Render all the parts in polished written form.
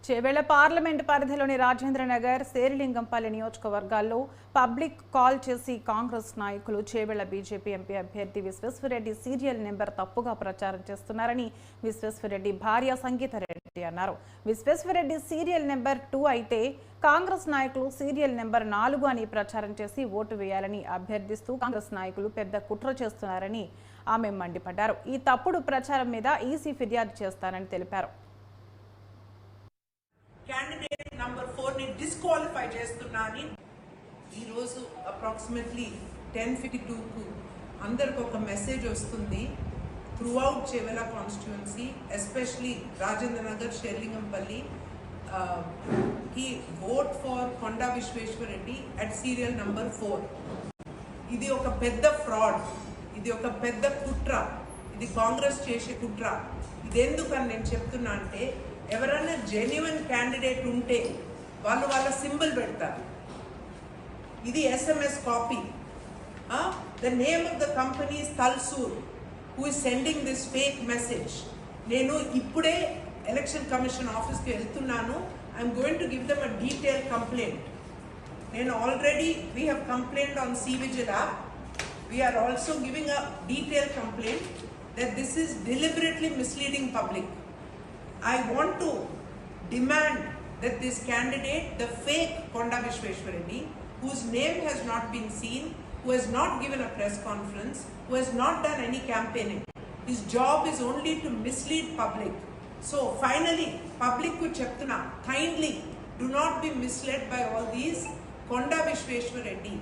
Chevella parliament పరిధిలోని రాజేంద్రనగర్, శేరిలింగంపల్లి నియోజకవర్గాల్లో public call చేసి కాంగ్రెస్ నాయకులు చేవెళ్ల బీజేపీ ఎంపీ అభ్యర్థి విశ్వేశ్వరరెడ్డి సీరియల్ నెంబర్ తప్పుగా ప్రచారం చేస్తున్నారని విశ్వేశ్వరరెడ్డి భార్య సంగీతారెడ్డి అన్నారు. విశ్వేశ్వరరెడ్డి సీరియల్ నెంబర్ 2 అయితే కాంగ్రెస్ నాయకులు సీరియల్ నెంబర్ 4 అని ప్రచారం చేసి ఓటు వేయాలని అభ్యర్థిస్తూ కాంగ్రెస్ నాయకులు పెద్ద కుట్ర చేస్తున్నారని ఆమె మండిపడ్డారు. ఈ తప్పుడు ప్రచారం మీద ఈసీ ఫిర్యాదు చేస్తానని తెలిపారు. క్యాండిడేట్ నంబర్ 4 ని డిస్క్వాలిఫై చేస్తున్నారని ఈ రోజు అప్రాక్సిమేట్లీ 10:52 కు అందరికి ఒక మెసేజ్ వస్తుంది. Throughout Chevella constituency, especially Rajendranagar, Serilingampally కి vote for Konda Vishweshwar Reddy at serial number 4. ఇది ఒక పెద్ద ఫ్రాడ్, ఇది ఒక పెద్ద కుట్ర, ఇది కాంగ్రెస్ చేసే కుట్ర. ఇది ఎందుకని నేను చెప్తున్నా అంటే, ఎవరైనా జెన్యున్ క్యాండిడేట్ ఉంటే వాళ్ళు వాళ్ళ సింబల్ పెడతారు. ఇది SMS copy. The name of the company is Talsur, who is sending this fake message. నేను ఇప్పుడే ఎలక్షన్ కమిషన్ ఆఫీస్కి వెళ్తున్నాను. I'm going to give them a detail complaint. నేను already we have complaint on CVGIL app. We are also giving a detailed complaint that this is deliberately misleading public. I want to demand that this candidate, the fake Konda Vishweshwareddy, whose name has not been seen, who has not given a press conference, who has not done any campaigning, his job is only to mislead public. So finally, public ku cheptuna, kindly do not be misled by all these. Konda Vishweshwareddy,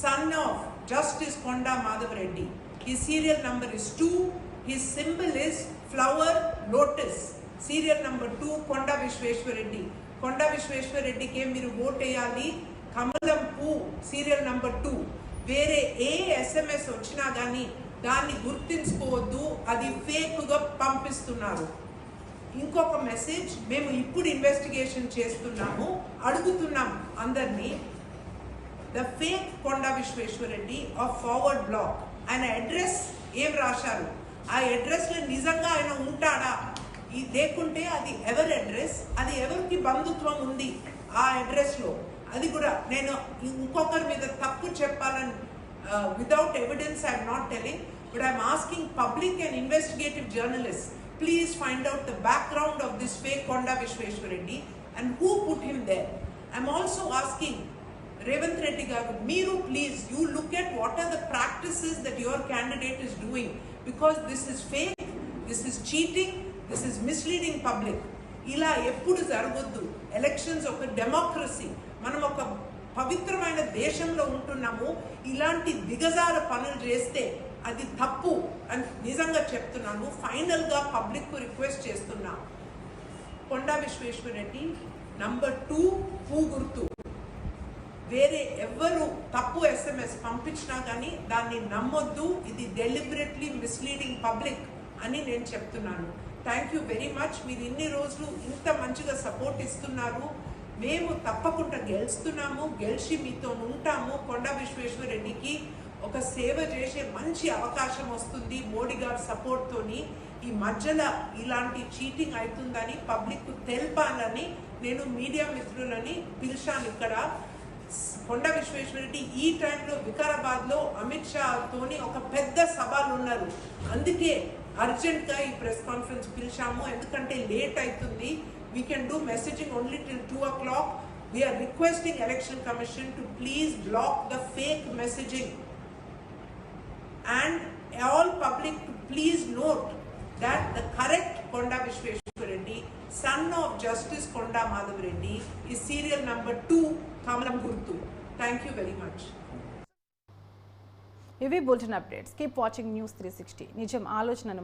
son of Justice Konda Madhav Reddy, his serial number is 2, his symbol is flower lotus. Serial number 2 కొండా విశ్వేశ్వరరెడ్డి. కొండా విశ్వేశ్వరరెడ్డికే మీరు vote వేయాలి. కమలం పూ serial number 2. వేరే ఏ SMS వచ్చినా కానీ దాన్ని గుర్తించుకోవద్దు, అది ఫేక్గా పంపిస్తున్నారు. ఇంకొక మెసేజ్, మేము ఇప్పుడు ఇన్వెస్టిగేషన్ చేస్తున్నాము, అడుగుతున్నాం అందరినీ. The fake Konda Vishweshwar Reddy of forward bloc, ఆయన అడ్రస్ ఏం రాశారు, ఆ అడ్రస్లో నిజంగా ఆయన ఉంటాడా, లేకుంటే అది ఎవరి అడ్రస్, అది ఎవరికి బంధుత్వం ఉంది ఆ అడ్రస్లో, అది కూడా నేను ఇంకొకరి మీద తప్పు చెప్పాలని without evidence I'm not telling, but I'm asking public and investigative journalist, please find out the background of this fake Konda Vishweshwar Reddy and who put him there. I'm also asking Revanth Reddy garu, మీరు please you look at what are the practices that your candidate is doing, because this is fake, this is cheating, this is misleading public. ఇలా ఎప్పుడు జరగొద్దు. Elections ఒక democracy, మనం ఒక పవిత్రమైన దేశంలో ఉంటున్నాము. ఇలాంటి దిగజార పనులు చేస్తే అది తప్పు అని నిజంగా చెప్తున్నాను. ఫైనల్గా పబ్లిక్ రిక్వెస్ట్ చేస్తున్నా, కొండా విశ్వేశ్వరరెడ్డి నంబర్ 2 పూ గుర్తు, వేరే ఎవ్వరు తప్పు SMS పంపించినా కానీ దాన్ని నమ్మొద్దు. ఇది డెలిబరేట్లీ మిస్లీడింగ్ పబ్లిక్ అని నేను చెప్తున్నాను. Thank you very much. మీరు ఇన్ని రోజులు ఇంత మంచిగా సపోర్ట్ ఇస్తున్నారు. మేము తప్పకుండా గెలుస్తున్నాము, గెలిచి మీతో ఉంటాము. కొండా విశ్వేశ్వరరెడ్డికి ఒక సేవ చేసే మంచి అవకాశం వస్తుంది మోడీ గారి సపోర్ట్తోని. ఈ మధ్యలో ఇలాంటి చీటింగ్ అవుతుందని పబ్లిక్ తెలపాలని నేను మీడియా మిత్రులని పిలిచాను. ఇక్కడ కొండా విశ్వేశ్వరరెడ్డి ఈ టైంలో వికారాబాద్లో అమిత్ షాతోని ఒక పెద్ద సభలు ఉన్నారు. అందుకే అర్జెంట్గా ఈ ప్రెస్ కాన్ఫరెన్స్ పిలిచాము, ఎందుకంటే లేట్ అవుతుంది. We can do messaging only till 2 o'clock. We are requesting Election Commission to please block the fake messaging, and all public to please note that the correct Konda Vishweshwareddy, son of Justice Konda Madhav Reddy, is serial number 2 Kamalam Gurtu. Thank you very much. ఇవి bulletin updates. Keep watching news 360. నిజం ఆలోచనను